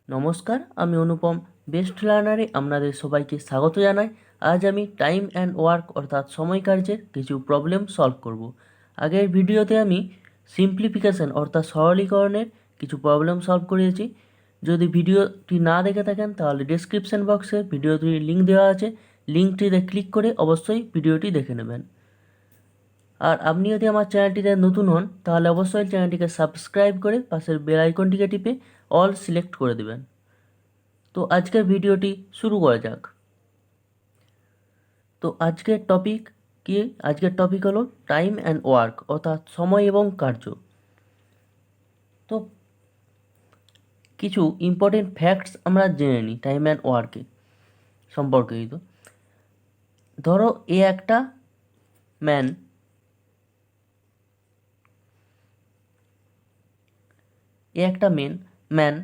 নমস্কার, আমি অনুপম। বেস্ট লার্নারে আপনাদের সবাইকে স্বাগত জানাই। আজ আমি টাইম অ্যান্ড ওয়ার্ক অর্থাৎ সময় কার্যের কিছু প্রবলেম সলভ করব। আগের ভিডিওতে আমি সিম্পলিফিকেশন অর্থাৎ সরলীকরণের কিছু প্রবলেম সলভ করেছি। যদি ভিডিওটি না দেখে থাকেন তাহলে ডেসক্রিপশন বক্সে ভিডিওটির লিঙ্ক দেওয়া আছে, লিঙ্কটিতে ক্লিক করে অবশ্যই ভিডিওটি দেখে নেবেন। আর আপনি যদি আমার চ্যানেলটিতে নতুন হন তাহলে অবশ্যই চ্যানেলটিকে সাবস্ক্রাইব করে পাশের বেল আইকনটিকে টিপে অল সিলেক্ট করে দেবেন। তো আজকের ভিডিওটি শুরু করা যাক। তো আজকের টপিক কি? আজকের টপিক হলো টাইম অ্যান্ড ওয়ার্ক অর্থাৎ সময় এবং কার্য। তো কিছু ইম্পর্টেন্ট ফ্যাক্টস আমরা জেনে নিই টাইম অ্যান্ড ওয়ার্কে সম্পর্কিত। ধরো এ একটা ম্যান, ম্যান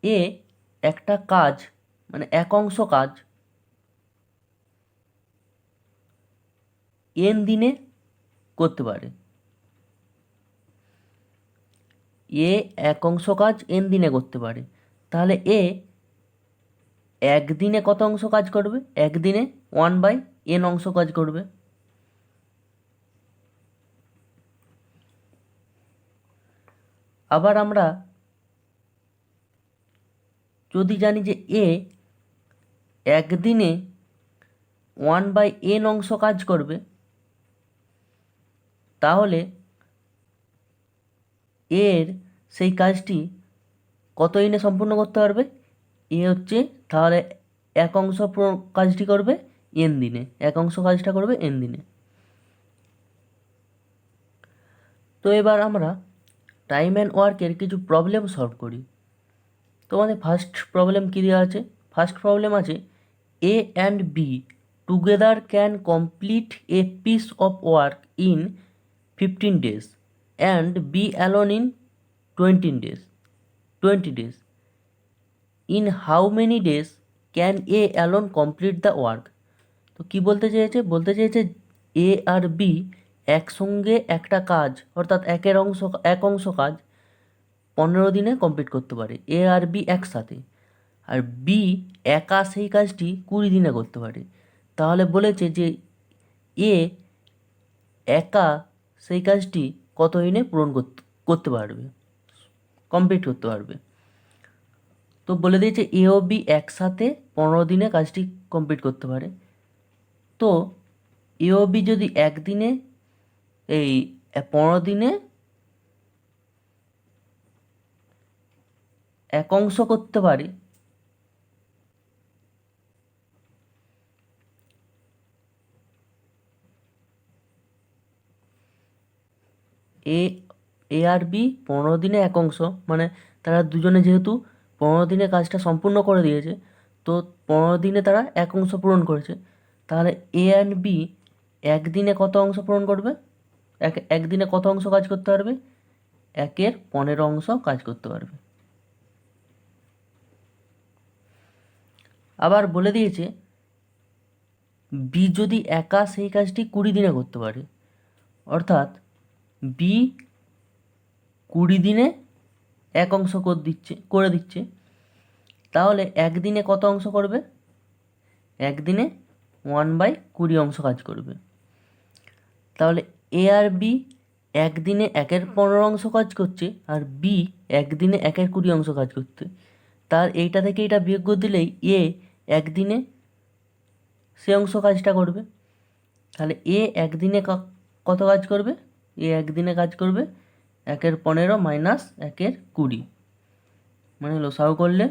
এ একটা কাজ মানে এক অংশ কাজ এন দিনে করতে পারে। এ এক অংশ কাজ এন দিনে করতে পারে, তাহলে এ একদিনে কত অংশ কাজ করবে? একদিনে 1/n অংশ কাজ করবে। আবার আমরা যদি জানি যে এ একদিনে 1/n অংশ কাজ করবে, তাহলে এর সেই কাজটি কত দিনে সম্পূর্ণ করতে পারবে? এ হচ্ছে তাহলে এক অংশ কাজটি করবে এন দিনে, এক অংশ কাজটা করবে এন দিনে। তো এবার আমরা টাইম অ্যান্ড ওয়ার্কের কিছু প্রবলেম সলভ করি। তোমাদের ফার্স্ট প্রবলেম কী দেওয়া আছে? ফার্স্ট প্রবলেম আছে A and B together can complete a piece of work in 15 days and B alone in 20 days. In how many days can A alone complete the work? তো কি বলতে চেয়েছে? বলতে চেয়েছে এ আর B একসঙ্গে একটা কাজ অর্থাৎ এক অংশ কাজ 15 দিনে কমপ্লিট করতে পারে, এ আর বি একসাথে। আর বি একা সেই কাজটি 20 দিনে করতে পারে। তাহলে বলেছে যে এ একা সেই কাজটি কত দিনে পূরণ করতে পারবে, কমপ্লিট করতে পারবে। তো বলে দিয়েছে এ ও বি একসাথে 15 দিনে কাজটি কমপ্লিট করতে পারে। তো এ ও বি যদি একদিনে এই 15 দিনে এক অংশ করতে পারে, এ এ আর বি 15 দিনে এক অংশ, মানে তারা দুজনে যেহেতু 15 দিনে কাজটা সম্পূর্ণ করে দিয়েছে, তো 15 দিনে তারা এক অংশ পূরণ করেছে। তাহলে এ অ্যান্ড বি একদিনে কত অংশ পূরণ করবে? একদিনে কত অংশ কাজ করতে পারবে? 1/15 অংশ কাজ করতে পারবে। আবার বলে দিয়েছে বি যদি একা সেই কাজটি 20 দিনে করতে পারে, অর্থাৎ বি 20 দিনে এক অংশ করে দিচ্ছে, তাহলে একদিনে কত অংশ করবে? একদিনে 1/20 অংশ কাজ করবে। তাহলে এ আর বি একদিনে 1/15 অংশ কাজ করছে আর বি একদিনে 1/20 অংশ কাজ করছে। তার এইটা থেকে এটা বিয়োগ করে দিলেই এ একদিনে সে অংশ কাজটা করবে। তাহলে এ একদিনে কত কাজ করবে? এ একদিনে কাজ করবে 1/15 মাইনাস 1/20, মানে লসাগু করলে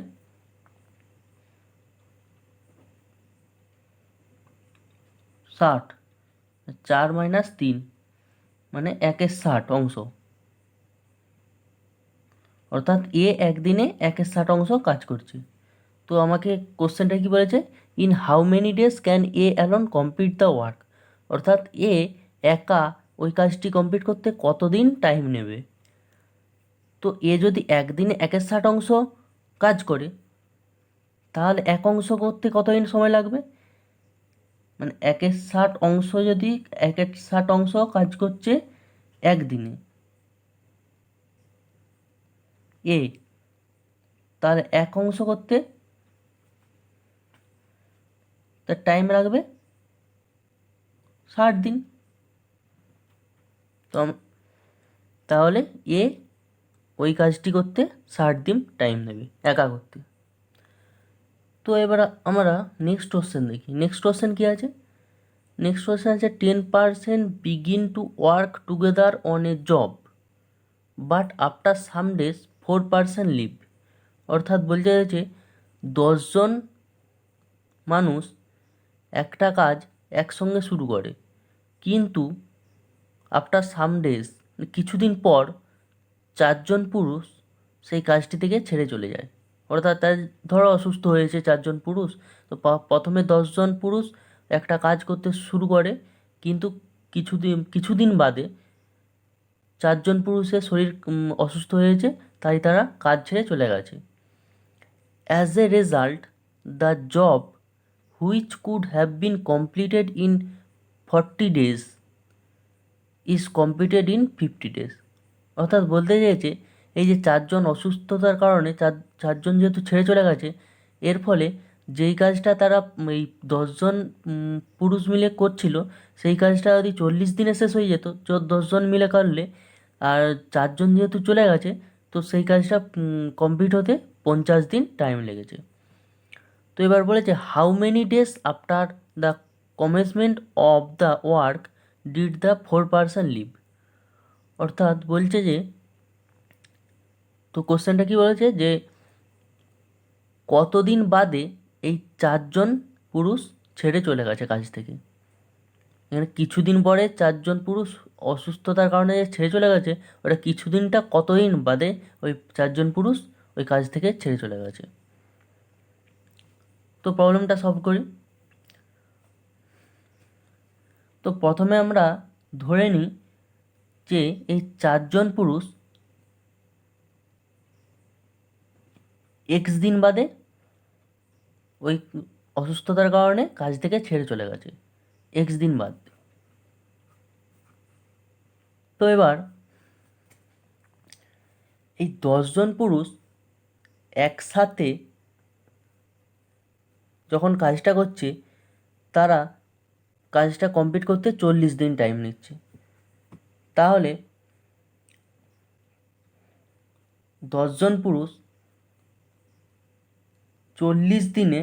60, 4 মাইনাস 3 মানে 1/60 অংশ, অর্থাৎ এ একদিনে 1/60 অংশ কাজ করছে। তো আমাকে কোশ্চেনটা কি বলেছে? In how many days can A alone complete the work, অর্থাৎ এ একা ওই কাজটি কমপ্লিট করতে কতদিন টাইম নেবে। তো এ যদি একদিনে 1/60 অংশ কাজ করে, তাহলে এক অংশ করতে কতদিন সময় লাগবে? মানে 1/60 অংশ যদি 1/60 অংশ কাজ করছে একদিনে এ, তাহলে এক অংশ করতে তার টাইম লাগবে 60 দিন। তো তাহলে এ ওই কাজটি করতে 60 দিন টাইম নেবে একা করতে। তো এবার আমরা নেক্সট কোশ্চেন দেখি। নেক্সট কোশ্চেন কী আছে? নেক্সট কোশ্চেন আছে 10% begin to work together on a job but after some days 4% leave. অর্থাৎ বলতে চাইছে 10জন মানুষ একটা কাজ একসঙ্গে শুরু করে, কিন্তু আফটার সাম ডেজ কিছুদিন পর 4জন পুরুষ সেই কাজটি থেকে ছেড়ে চলে যায়। অর্থাৎ তার ধরো অসুস্থ হয়েছে 4জন পুরুষ, তো প্রথমে 10জন পুরুষ একটা কাজ করতে শুরু করে, কিন্তু কিছুদিন বাদে 4জন পুরুষের শরীর অসুস্থ হয়েছে, তাই তারা কাজ ছেড়ে চলে গেছে। As a result the job which could have been completed in 40 days is completed in 50 days। অর্থাৎ বলতে চেয়েছে এই যে 4জন অসুস্থতার কারণে চারজন যেহেতু ছেড়ে চলে গেছে, এর ফলে যেই কাজটা তারা এই 10জন পুরুষ মিলে করছিল, সেই কাজটা যদি 40 দিনে শেষ হয়ে যেত 10জন মিলে করলে, আর 4জন যেহেতু চলে গেছে, তো সেই কাজটা কমপ্লিট হতে 50 দিন টাইম লেগেছে। তো এবার বলেছে how many days after the commencement of the work did the 4% leave. অর্থাৎ বলছে যে, তো কোশ্চেনটা কি বলেছে যে কতদিন বাদে এই 4জন পুরুষ ছেড়ে চলে গেছে কাজ থেকে। এখানে কিছুদিন পরে 4জন পুরুষ অসুস্থতার কারণে যে ছেড়ে চলে গেছে, ওটা কিছুদিনটা কতদিন বাদে ওই 4জন পুরুষ ওই কাজ থেকে ছেড়ে চলে গেছে। তো প্রবলেমটা সলভ করি। তো প্রথমে আমরা ধরে নিই যে এই 4জন পুরুষ এক্স দিন বাদে ওই অসুস্থতার কারণে কাজ থেকে ছেড়ে চলে গেছে, এক্স দিন বাদ। তো এবার এই 10জন পুরুষ একসাথে যখন কাজটা করছে, তারা কাজটা কমপ্লিট করতে 40 দিন টাইম নিচ্ছে। তাহলে 10জন পুরুষ 40 দিনে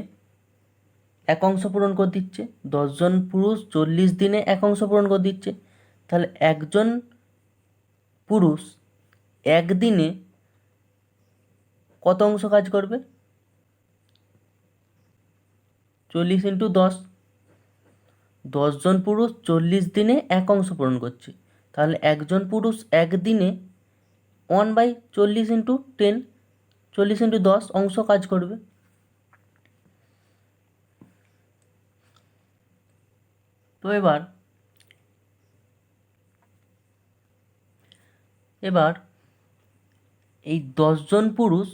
এক অংশ পূরণ করে দিচ্ছে, 10জন পুরুষ 40 দিনে এক অংশ পূরণ করে দিচ্ছে। তাহলে একজন পুরুষ একদিনে কত অংশ কাজ করবে? 40 × 10। 10জন পুরুষ 40 দিনে এক অংশ পূরণ করছে, তাহলে একজন পুরুষ একদিনে 1/40 × 10, 40 × 10 অংশ কাজ করবে। তো এবার এই 10জন পুরুষ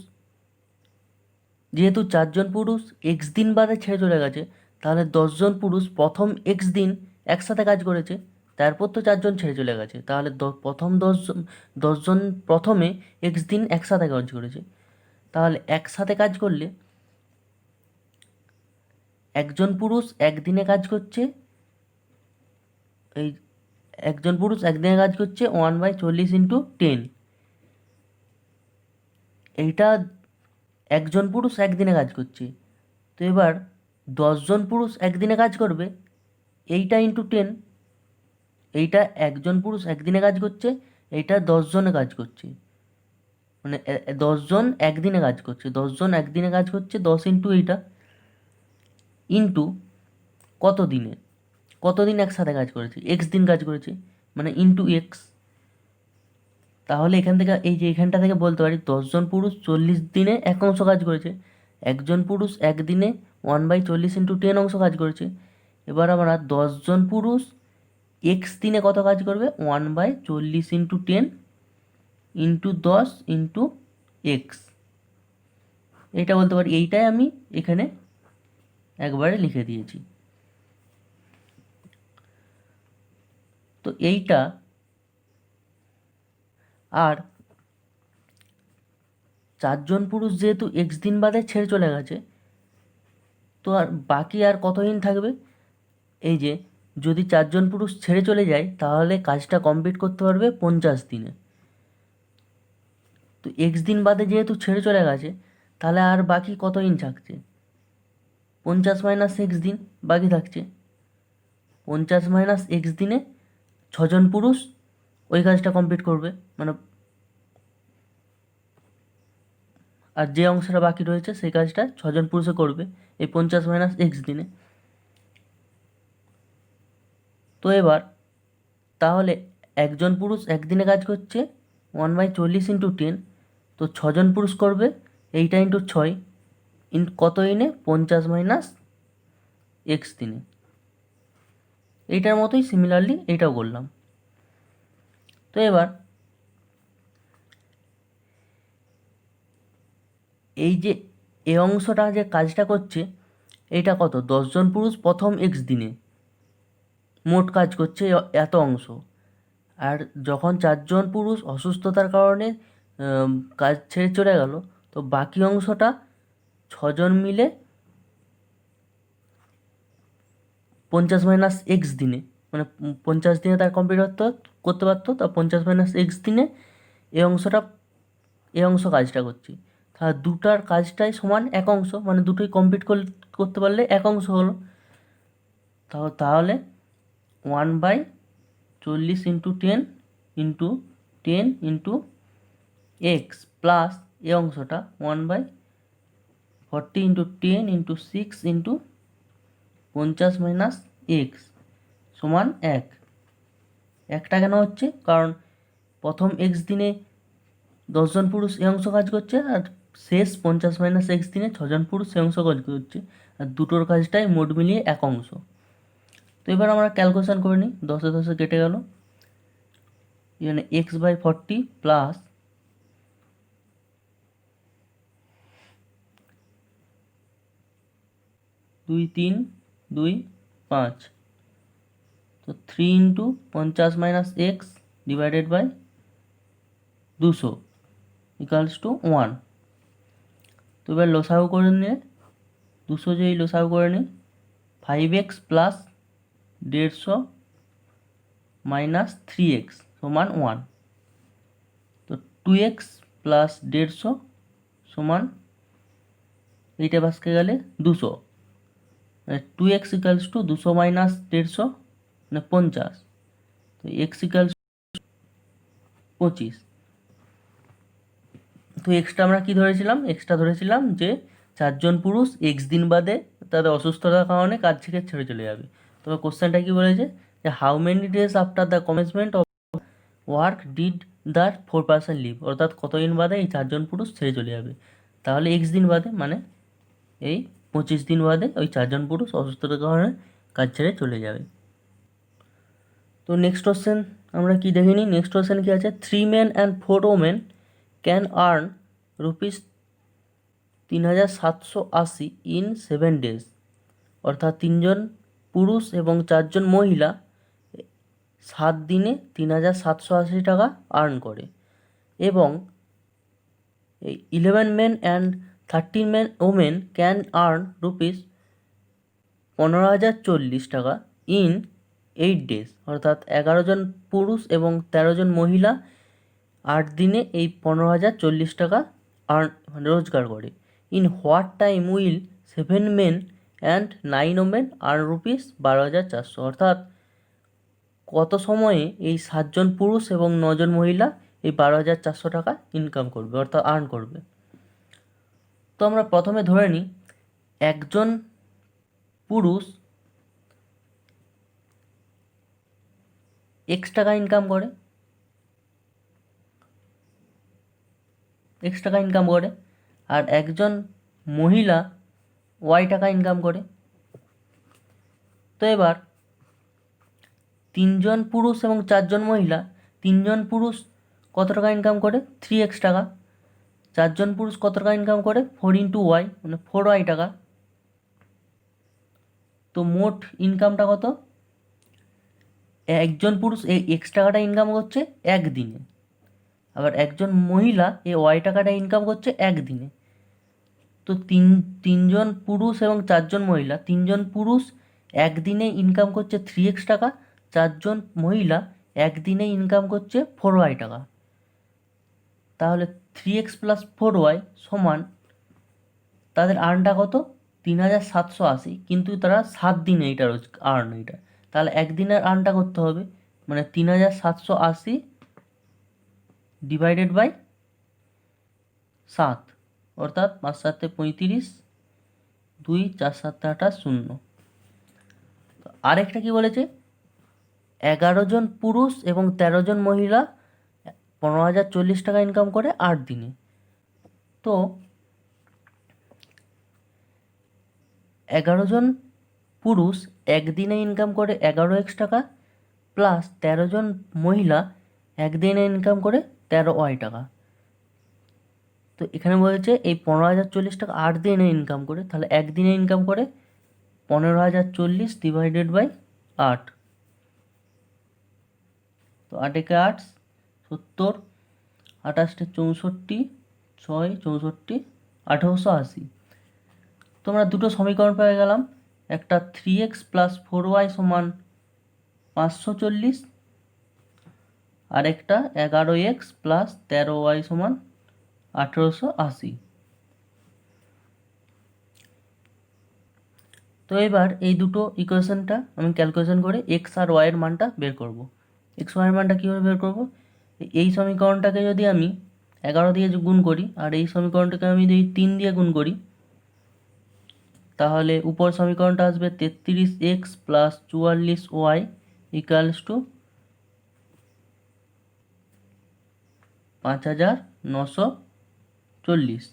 যেহেতু 4জন পুরুষ এক্স দিন বাদে ছেড়ে চলে গেছে, তাহলে 10জন পুরুষ প্রথম এক্স দিন একসাথে কাজ করেছে, তারপর তো 4জন ছেড়ে চলে গেছে, তাহলে প্রথম 10জন প্রথমে এক্স দিন একসাথে কাজ করেছে। তাহলে একসাথে কাজ করলে একজন পুরুষ একদিনে কাজ করছে, এই একজন পুরুষ একদিনে কাজ করছে 1/40 × 10। এইটা একজন পুরুষ একদিনে কাজ করছে। তো এবার 10জন পুরুষ একদিনে কাজ করবে, এইটা × 10। এইটা একজন পুরুষ একদিনে কাজ করছে, এইটা 10জনে কাজ করছে, মানে 10জন একদিনে কাজ করছে, 10জন একদিনে কাজ করছে 10 × এইটা ইন্টু কতদিন একসাথে কাজ করেছে, এক্স দিন কাজ করেছে, মানে ইন্টু এক্স। তাহলে এখান থেকে এই যে এখানটা থেকে বলতে পারি 10জন পুরুষ 40 দিনে এক অংশ কাজ করেছে, একজন পুরুষ একদিনে 1/40 × 10 অংশ কাজ করেছে। এবার আমরা 10জন পুরুষ এক্স দিনে কত কাজ করবে? 1/40 × 10 ইন্টু 10 ইন্টু এক্স। এটা বলতে পারি, এইটাই আমি এখানে একবারে লিখে দিয়েছি। তো এইটা আর চারজন পুরুষ যেহেতু এক্স দিন বাদে ছেড়ে চলে গেছে, তো আর বাকি আর কত দিন থাকবে? এই যে যদি চারজন পুরুষ ছেড়ে চলে যায় তাহলে কাজটা কমপ্লিট করতে পারবে 50 দিনে। তো এক্স দিন বাদে যেহেতু ছেড়ে চলে গেছে, তাহলে আর বাকি কত দিন থাকছে? 50 - X দিন বাকি থাকছে। 50 - X দিনে 6জন পুরুষ ওই কাজটা কমপ্লিট করবে, মানে আর যে অংশটা বাকি রয়েছে সেই কাজটা 6জন পুরুষে করবে এই 50 - X দিনে। তো এবার তাহলে একজন পুরুষ একদিনে কাজ করছে 1/40 × 10, তো 6জন পুরুষ করবে এইটা ইন্টু 6 কত দিনে? 50 - X দিনে। এইটার মতোই সিমিলারলি এইটাও করলাম। তো এবার এই যে এ অংশটা যে কাজটা করছে এইটা কত? 10জন পুরুষ প্রথম এক্স দিনে মোট কাজ করছে এত অংশ। আর যখন 4জন পুরুষ অসুস্থতার কারণে কাজ ছেড়ে চলে গেল, তো বাকি অংশটা 6জন মিলে 50 - X দিনে, মানে 50 দিনে তার কমপ্লিট করতে পারতো, তা 50 - X দিনে এই অংশ কাজটা করছি। তাহলে দুটার কাজটাই সমান এক অংশ, মানে দুটোই কমপ্লিট করতে পারলে এক অংশ হলো। তাহলে 1/40 × 10 × 10 × x প্লাস এই অংশটা 1/40 × 10 × 6 × 50 - X সমান 1। একটা কেন হচ্ছে? কারণ প্রথম এক্স দিনে 10জন পুরুষ এই অংশ কাজ করছে, আর শেষ 50 - X দিনে 6জন পুরুষ এই অংশ কাজ করছে, আর দুটোর কাজটাই মোট মিলিয়ে এক অংশ। তো এবার আমরা ক্যালকুলেশন করে নিই। 10 10 কেটে গেল, এখানে x/40 প্লাস 2 3 2 5, তো 3 × 50 - X divided by 200 equals to 1। তো এবার লসাগু করে নিয়ে 200 যদি লসাগু করে নিই, 5x প্লাস 150 মাইনাস 3x সমান 1। তো 2x প্লাস 150 সমান এইটা বাসকে গেলে 200, মানে 2x ইকালস টু 200 মাইনাস 150 মানে 50, তো এক্স ইকালস 25। তো এক্সটা আমরা কি ধরেছিলাম? এক্সটা ধরেছিলাম যে 4জন পুরুষ এক্স দিন বাদে তাদের অসুস্থতার কারণে কাজ থেকে ছেড়ে চলে যাবে। তবে কোশ্চেনটা কি বলেছে যে how many days after the commencement of work did the 4 person leave, অর্থাৎ কতদিন বাদে এই 4জন পুরুষ ছেড়ে চলে যাবে। তাহলে এক্স দিন বাদে, মানে এই 25 দিন বাদে ওই 4জন পুরুষ অসুস্থতার কারণে কাজ ছেড়ে চলে যাবে। তো নেক্সট কোশ্চেন আমরা কি দেখে নিই। নেক্সট কোশ্চেন কি আছে? 3 men and 4 women can earn ₹3780 in 7 days, অর্থাৎ 3জন পুরুষ এবং 4জন মহিলা 7 দিনে 3780 টাকা আর্ন করে, এবং 11 men and 13 women can earn ₹15,040 টাকা ইন 8 days, অর্থাৎ 11জন পুরুষ এবং 13জন মহিলা 8 দিনে এই 15,040 টাকা রোজগার করে। In what time will 7 men and 9 women earn ₹12,400, অর্থাৎ কত সময়ে এই 7জন পুরুষ এবং 9জন মহিলা এই 12,400 টাকা ইনকাম করবে, অর্থাৎ আর্ন করবে। তো আমরা প্রথমে ধরে নিই একজন পুরুষ এক্স টাকা ইনকাম করে, আর একজন মহিলা ওয়াই টাকা ইনকাম করে। তো এবার 3জন পুরুষ এবং 4জন মহিলা, 3জন পুরুষ কত টাকা ইনকাম করে? 3x টাকা। 4জন পুরুষ কত টাকা ইনকাম করে? 4 × y মানে 4y টাকা। তো মোট ইনকামটা কত? একজন পুরুষ এই এক্স টাকাটা ইনকাম করছে একদিনে, আবার একজন মহিলা এই ওয়াই টাকাটা ইনকাম করছে একদিনে। তো তিনজন পুরুষ এবং চারজন মহিলা, তিনজন পুরুষ একদিনে ইনকাম করছে 3x টাকা, চারজন মহিলা একদিনে ইনকাম করছে 4y টাকা। তাহলে 3x প্লাস 4y সমান তাদের আর্নটা কত? 3780, কিন্তু তারা 7 দিনে এটা আর্ন এটা। তাহলে একদিনের আর্নটা করতে হবে, মানে 3780 ডিভাইডেড বাই 7, অর্থাৎ 5 7 35, 2 4 7 8 0। আরেকটা কি বলেছে? 11 জন পুরুষ এবং 13 জন মহিলা 15,040 টাকা ইনকাম করে 8 দিনে। তো 11 জন পুরুষ একদিনে ইনকাম করে 11x টাকা, প্লাস 13 জন মহিলা একদিনে ইনকাম করে 13y টাকা। তো এখানে বলেছে এই 15,040 টাকা 8 দিনে ইনকাম করে, তাহলে একদিনে ইনকাম করে 15,040 ডিভাইডেড বাই 8। তো 8 একে 8 70, 28 64, 6 64, 1880। তোমরা দুটো সমীকরণ পেয়ে গেলাম, একটা 3x প্লাস 4y সমান 540, আর একটা 11x প্লাস 13y সমান 1880। তো এবার এই দুটো ইকুয়েশনটা আমি ক্যালকুলেশন করে এক্স আর ওয়াই এর মানটা বের করব। এক্স ওয়াই এর মানটা কীভাবে বের করব? এই সমীকরণটাকে যদি আমি 11 দিয়ে গুণ করি, আর এই সমীকরণটাকে আমি যদি 3 দিয়ে গুণ করি, তাহলে উপর সমীকরণটা আসবে 33x plus 44y equals to 5,940।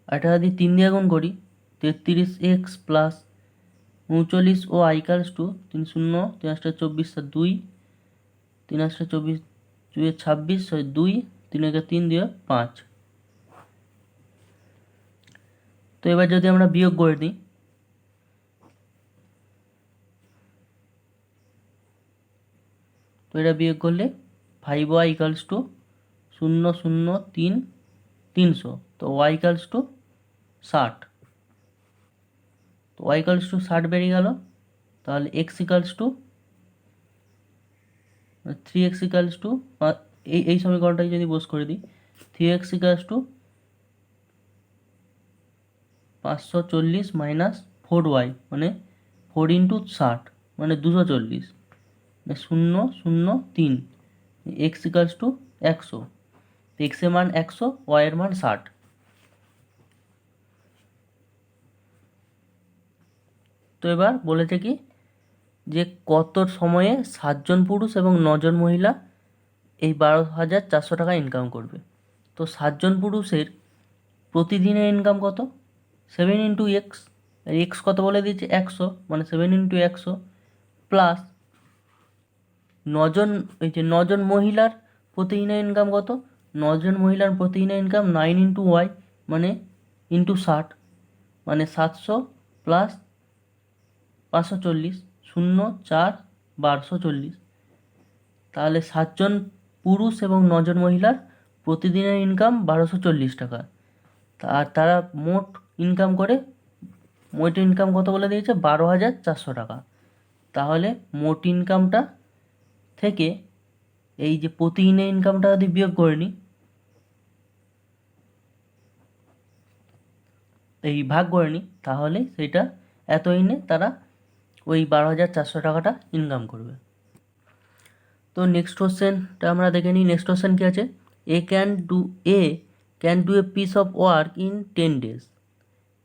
আর এটা যদি 3 দিয়ে গুণ করি, 33x plus 39y equals to 3 0 3 8 24 2, 3 8 24 2 26 2, 3 1 3 2 5। তো এবার যদি আমরা বিয়োগ করে দিই, তো এটা বিয়োগ করলে 5y ইকুয়ালস টু 0 0 3 300। তো y ইকুয়ালস টু 60। তো y ইকুয়ালস টু 60 বেরিয়ে গেল। তাহলে x equals to 3x equals to, এই সমীকরণটাকে যদি বস করে দিই, 3x equals to 540 minus 4y, মানে 4 ইন্টু 60 মানে 240, মানে 0 0 3, এক্স ইকালস টু 100। এক্স এর মান 100, ওয়াই এর মান 60। তো এবার বলেছে কি যে কত সময়ে 7 জন পুরুষ এবং 9 জন মহিলা এই 12,400 টাকা ইনকাম করবে। তো 7 জন পুরুষের প্রতিদিনের ইনকাম কত? 7 ইন্টু এক্স, এক্স কত বলে দিয়েছে 100, মানে 7 ইন্টু 100 প্লাস 9 জন, এই যে 9 জন মহিলার প্রতিদিনের ইনকাম কত? 9 জন মহিলার প্রতিদিনের ইনকাম 9 ইন্টু ওয়াই, মানে ইন্টু 60, মানে 700 প্লাস 540, 0 4 1240। তাহলে 7 জন পুরুষ এবং 9 জন মহিলার প্রতিদিনের ইনকাম 1240 টাকা। আর তারা মোট ইনকাম কত বলে দিয়েছে? 12,400 টাকা। তাহলে মোট ইনকামটা থেকে এই যে প্রতিদিনের ইনকামটা যদি বিয়োগ করে নিই, এই ভাগ করে নিই, তাহলে সেটা এত দিনে তারা ওই 12,400 টাকাটা ইনকাম করবে। তো নেক্সট কোশ্চেনটা আমরা দেখে নিই। নেক্সট কোশ্চেন কী আছে? A can do a piece of work in 10 days।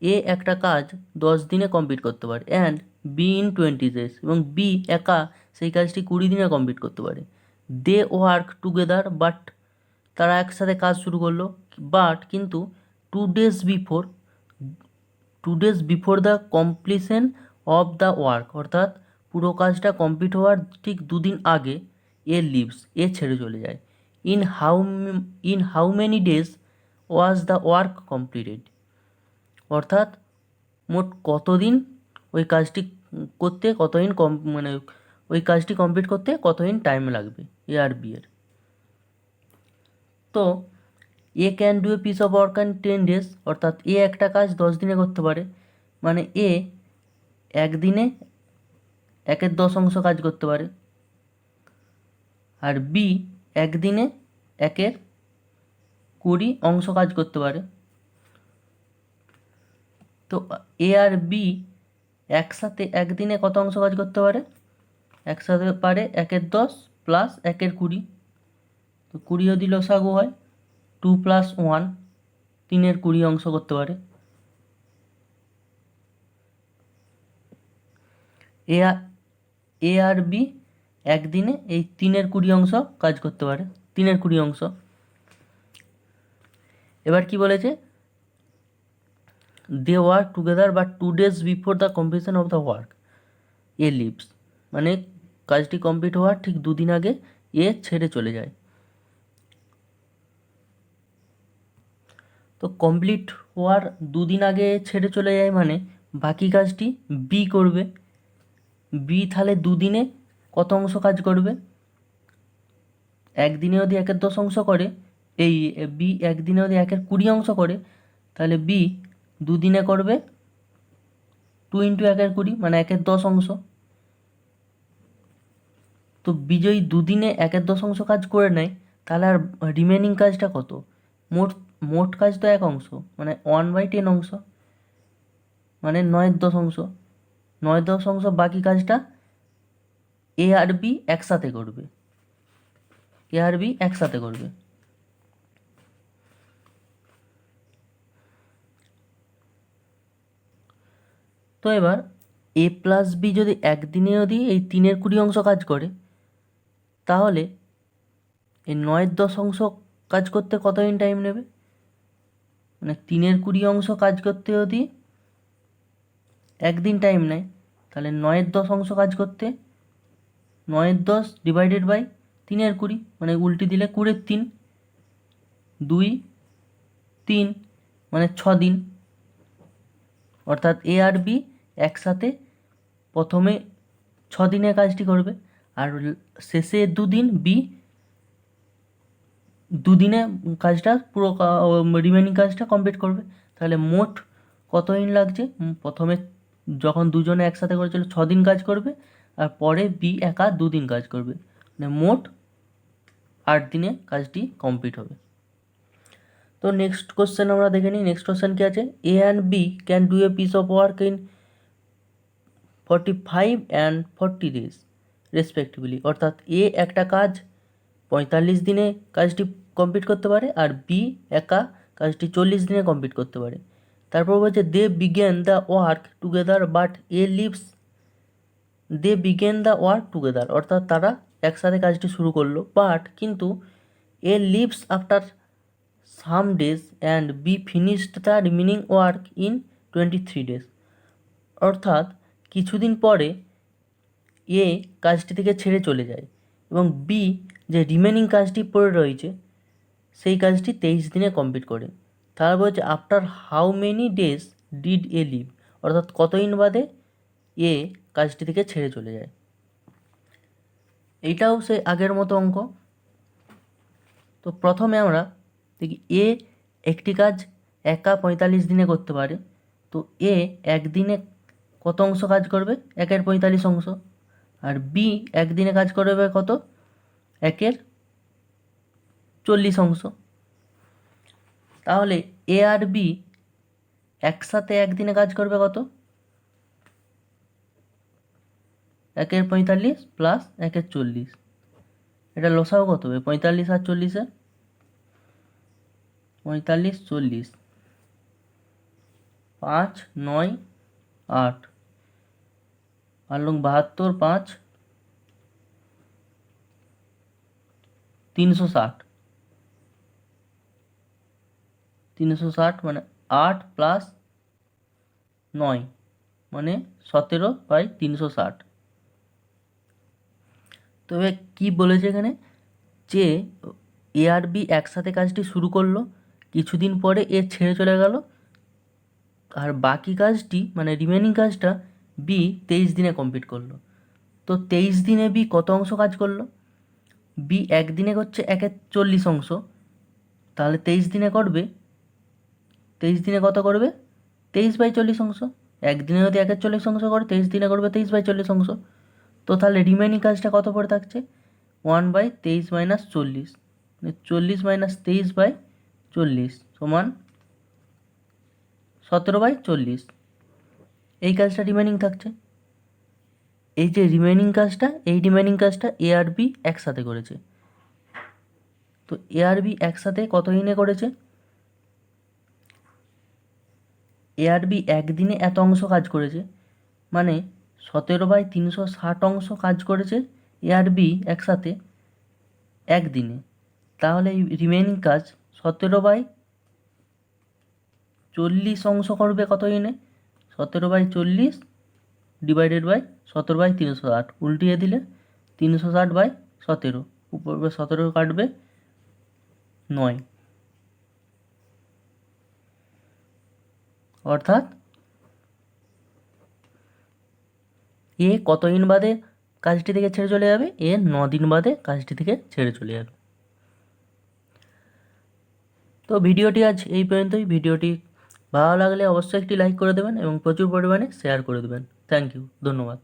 A একটা কাজ 10 দিনে কমপ্লিট করতে পারে, অ্যান্ড বি ইন 20 days, এবং বি একা সেই কাজটি 20 দিনে কমপ্লিট করতে পারে। দে ওয়ার্ক টুগেদার, বাট তারা একসাথে কাজ শুরু করলো, কিন্তু 2 days before the completion of the work, অর্থাৎ পুরো কাজটা কমপ্লিট হওয়ার ঠিক 2 দিন আগে এ ছেড়ে চলে যায়। In how many days was the work completed, অর্থাৎ মোট কতদিন ওই কাজটি করতে মানে ওই কাজটি কমপ্লিট করতে কতদিন টাইম লাগবে, এ আর বি এর। তো A can do a piece of work in 10 days, অর্থাৎ এ একটা কাজ 10 দিনে করতে পারে, মানে এ একদিনে 1/10 কাজ করতে পারে, আর বি একদিনে 1/20 কাজ করতে পারে। তো এ আর বি একসাথে একদিনে কত অংশ কাজ করতে পারে? একসাথে পারে 1/10 প্লাস 1/20। তো 20 যদি লসাগু হয় 2 + 1, 3/20 অংশ করতে পারে। এ আর বি একদিনে এই 3/20 অংশ কাজ করতে পারে, 3/20 অংশ। এবার কি বলেছে? They work together but 2 days before the completion of the work a leaves, মানে কাজটি কমপ্লিট হওয়ার ঠিক 2 দিন আগে এ ছেড়ে চলে যায়। তো কমপ্লিট হওয়ার 2 দিন আগে ছেড়ে চলে যায় মানে বাকি কাজটি বি করবে। বি তাহলে 2 দিনে কত অংশ কাজ করবে? একদিনে যদি 1/10 অংশ করে, এই বি একদিনে যদি 1/20 অংশ করে, তাহলে বি 2 দিনে করবে 2 × 1/20, মানে 1/10 অংশ। তো বি যদি 2 দিনে 1/10 অংশ কাজ করে নেয়, তাহলে আর রিমেনিং কাজটা কত? মোট মোট কাজ তো 1 অংশ, মানে 1/10 অংশ, মানে 9/10 অংশ। 9/10 অংশ বাকি কাজটা এ আর বি একসাথে করবে, এ আর বি একসাথে করবে। তো এবার এ প্লাস বি যদি একদিনে যদি এই 3/20 অংশ কাজ করে, তাহলে এই 9/10 অংশ কাজ করতে কতদিন টাইম নেবে? মানে 3/20 অংশ কাজ করতে যদি একদিন টাইম নেয়, তাহলে 9/10 অংশ কাজ করতে 9/10 ডিভাইডেড বাই 3/20, মানে উল্টে দিলে 20/3, 2, 3, মানে 6 দিন। অর্থাৎ এ আর বি একসাথে প্রথমে 6 দিনে কাজটি করবে, আর শেষে 2 দিন বি 2 দিনে কাজটা পুরো রিমেনিং কাজটা কমপ্লিট করবে। তাহলে মোট কত দিন লাগছে? প্রথমে যখন দুজনে একসাথে করেছিল 6 দিন কাজ করবে, আর পরে বি একা 2 দিন কাজ করবে, মানে মোট 8 দিনে কাজটি কমপ্লিট হবে। তো নেক্সট কোশ্চেন আমরা দেখে নিই। নেক্সট কোশ্চেন কী আছে? A and B can do a piece of work in 45 and 40 days respectively, অর্থাৎ এ একটা কাজ 45 দিনে কাজটি কমপ্লিট করতে পারে, আর বি একা কাজটি 40 দিনে কমপ্লিট করতে পারে। তারপর বলছে they begin the work together but A leaves, they begin the work together, অর্থাৎ তারা একসাথে কাজটি শুরু করলো, বাট কিন্তু A leaves after some days and B finished the remaining work in 23 days, অর্থাৎ কিছুদিন পরে এ কাজটি থেকে ছেড়ে চলে যায় এবং বি যে রিমেনিং কাজটি পড়ে রয়েছে সেই কাজটি 23 দিনে কমপ্লিট করে। তারপর বলছে after how many days did a leave, অর্থাৎ কতদিন বাদে এ কাজটি থেকে ছেড়ে চলে যায়। এইটাও সে আগের মতো অঙ্ক। তো প্রথমে আমরা দেখি এ একটি কাজ একা 45 দিনে করতে পারে। তো এ একদিনে কত অংশ কাজ করবে? 1/45 অংশ। আর বি একদিনে কাজ করবে কত? 1/40 অংশ। তাহলে এ আর বি একসাথে একদিনে কাজ করবে কত? 1/45 প্লাস 1/40। এটা লসাও কত হবে? 45 আর 40-এর, 45, 40, 5, 9, 8, আর 72, 5, 360, 360, মানে 8 প্লাস 9, মানে 17/360। তবে কি বলেছে এখানে? যে এ আর বি একসাথে কাজটি শুরু করলো, কিছুদিন পরে এ ছেড়ে চলে গেল, আর বাকি কাজটি মানে রিমেনিং কাজটা বি 23 দিনে কমপ্লিট করলো। তো 23 দিনে বি কত অংশ কাজ করলো? বি একদিনে করছে 1/40 অংশ, তাহলে 23 দিনে করবে, 23 দিনে কত করবে? 23/40 অংশ। একদিনে যদি 1/40 অংশ করে, 23 দিনে করবে 23/40 অংশ। তো তাহলে রিমেনিং কাজটা কত পড়ে থাকছে? 1/23 - 40, মানে 40 - 23/40 সমান 17/40। এই কাজটা রিমেনিং থাকছে। এই যে রিমেনিং কাজটা, এই রিমেনিং কাজটা এ আর বি একসাথে করেছে। তো এ আর বি একসাথে কত দিনে করেছে? এ আর বি একদিনে এত অংশ কাজ করেছে, মানে 17/360 অংশ কাজ করেছে এ আর বি একসাথে একদিনে। তাহলে এই রিমেনিং কাজ 17/40 অংশ করবে কত দিনে? 17/40 ডিভাইডেড বাই 17/360, উল্টিয়ে দিলে 360/17, উপর 17 কাটবে 9, অর্থাৎ এ কত দিন বাদে কাজটি থেকে ছেড়ে চলে যাবে? এ 9 দিন বাদে কাজটি থেকে ছেড়ে চলে যাবে। তো ভিডিওটি আজ এই পর্যন্তই। ভিডিওটি ভালো লাগলে অবশ্যই একটি লাইক করে দেবেন এবং প্রচুর পরিমাণে শেয়ার করে দেবেন। থ্যাংক ইউ, ধন্যবাদ।